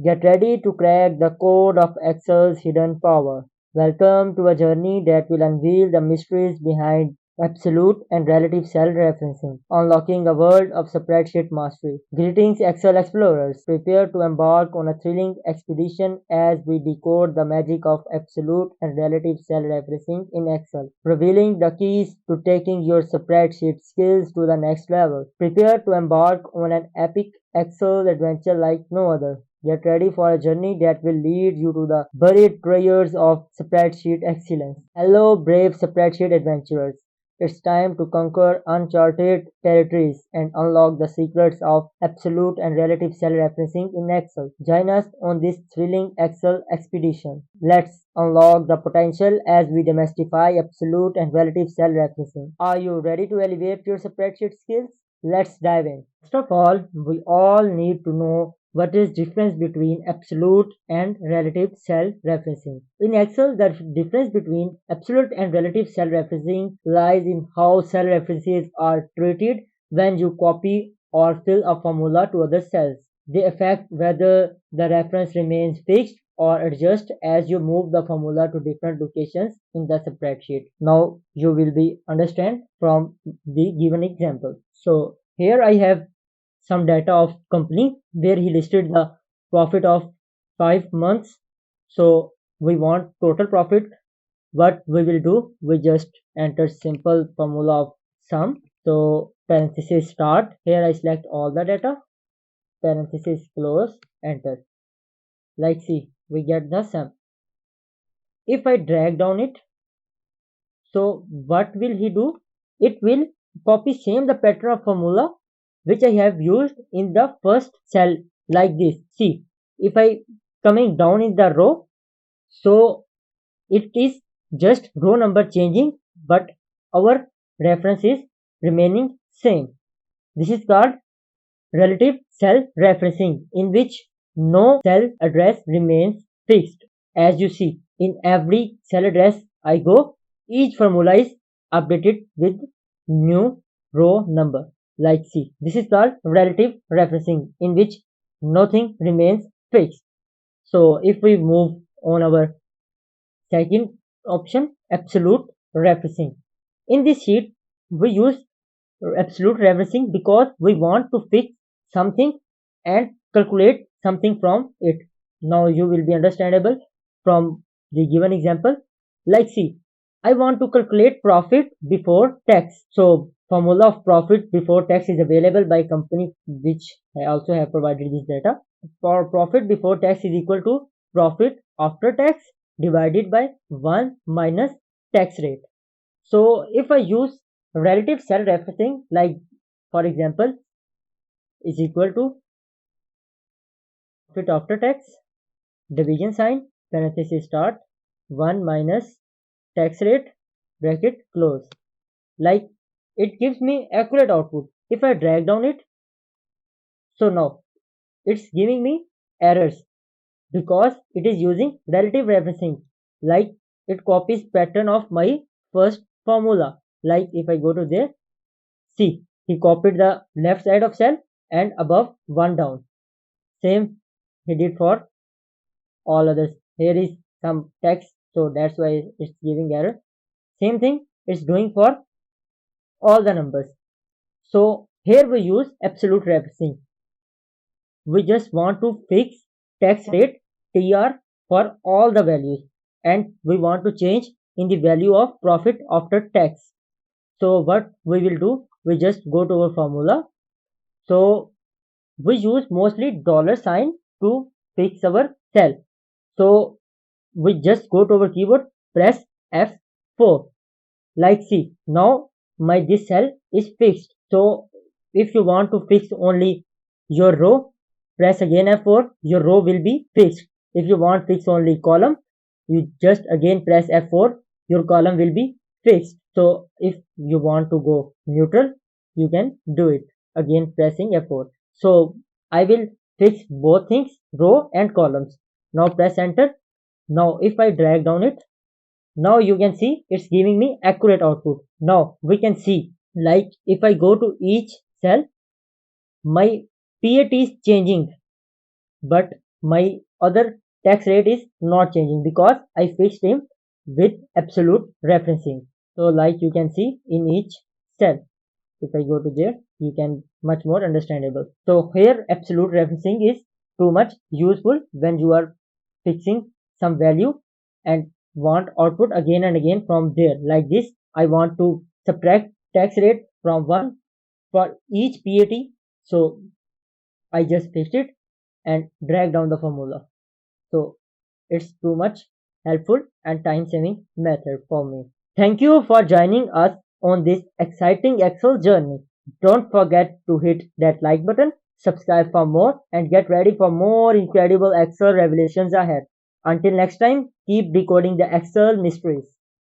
Get ready to crack the code of Excel's hidden power. Welcome to a journey that will unveil the mysteries behind absolute and relative cell referencing, unlocking a world of spreadsheet mastery. Greetings, Excel explorers. Prepare to embark on a thrilling expedition as we decode the magic of absolute and relative cell referencing in Excel, revealing the keys to taking your spreadsheet skills to the next level. Prepare to embark on an epic Excel adventure like no other. Get ready for a journey that will lead you to the buried treasures of spreadsheet excellence. Hello, brave spreadsheet adventurers. It's time to conquer uncharted territories and unlock the secrets of absolute and relative cell referencing in Excel. Join us on this thrilling Excel expedition. Let's unlock the potential as we demystify absolute and relative cell referencing. Are you ready to elevate your spreadsheet skills? Let's dive in. First of all, we all need to know what is difference between absolute and relative cell referencing. In Excel, the difference between absolute and relative cell referencing lies in how cell references are treated when you copy or fill a formula to other cells. They affect whether the reference remains fixed or adjust as you move the formula to different locations in the spreadsheet. Now you will be understand from the given example. So here I have some data of company where he listed the profit of 5 months. So we want total profit. What we will do, we just enter simple formula of sum. So parenthesis start. Here I select all the data. Parenthesis close. Enter. Like see, we get the sum. If I drag down it, so what will he do? It will copy same the pattern of formula which I have used in the first cell like this. See, if I coming down in the row, so it is just row number changing, but our reference is remaining same. This is called relative cell referencing, in which no cell address remains fixed. As you see, in every cell address I go, each formula is updated with new row number. Like see, this is called relative referencing, in which nothing remains fixed. So if we move on our second option, absolute referencing. In this sheet, we use absolute referencing because we want to fix something and calculate something from it. Now you will be understandable from the given example. Like see, I want to calculate profit before tax. So formula of profit before tax is available by company, which I also have provided this data. For profit before tax is equal to profit after tax divided by 1 minus tax rate. So if I use relative cell referencing, like for example, is equal to profit after tax, division sign, parenthesis start, 1 minus tax rate, bracket close. Like it gives me accurate output. If I drag down it, so now it's giving me errors because it is using relative referencing. Like it copies pattern of my first formula. Like if I go to there, see, he copied the left side of cell and above one down. Same he did for all others. Here is some text, so that's why it's giving error. Same thing it's doing for all the numbers. So here we use absolute referencing. We just want to fix tax rate TR for all the values, and we want to change in the value of profit after tax. So what we will do, we just go to our formula. So we use mostly dollar sign to fix our cell. So we just go to our keyboard, press F4. Like see, now my this cell is fixed. So if you want to fix only your row, press again F4, your row will be fixed. If you want fix only column, you just again press F4, your column will be fixed. So if you want to go neutral, you can do it again pressing F4. So I will fix both things, row and columns. Now press enter. Now if I drag down it, now you can see it's giving me accurate output. Now we can see, like if I go to each cell, my PAT is changing, but my other tax rate is not changing because I fixed him with absolute referencing. So like you can see in each cell, if I go to there, you can much more understandable. So here absolute referencing is too much useful when you are fixing some value and want output again and again from there. Like this, I want to subtract tax rate from 1 for each PAT. So I just fixed it and drag down the formula. So it's too much helpful and time saving method for me. Thank you for joining us on this exciting Excel journey. Don't forget to hit that like button, subscribe for more, and get ready for more incredible Excel revelations ahead. Until next time, keep decoding the Excel mysteries.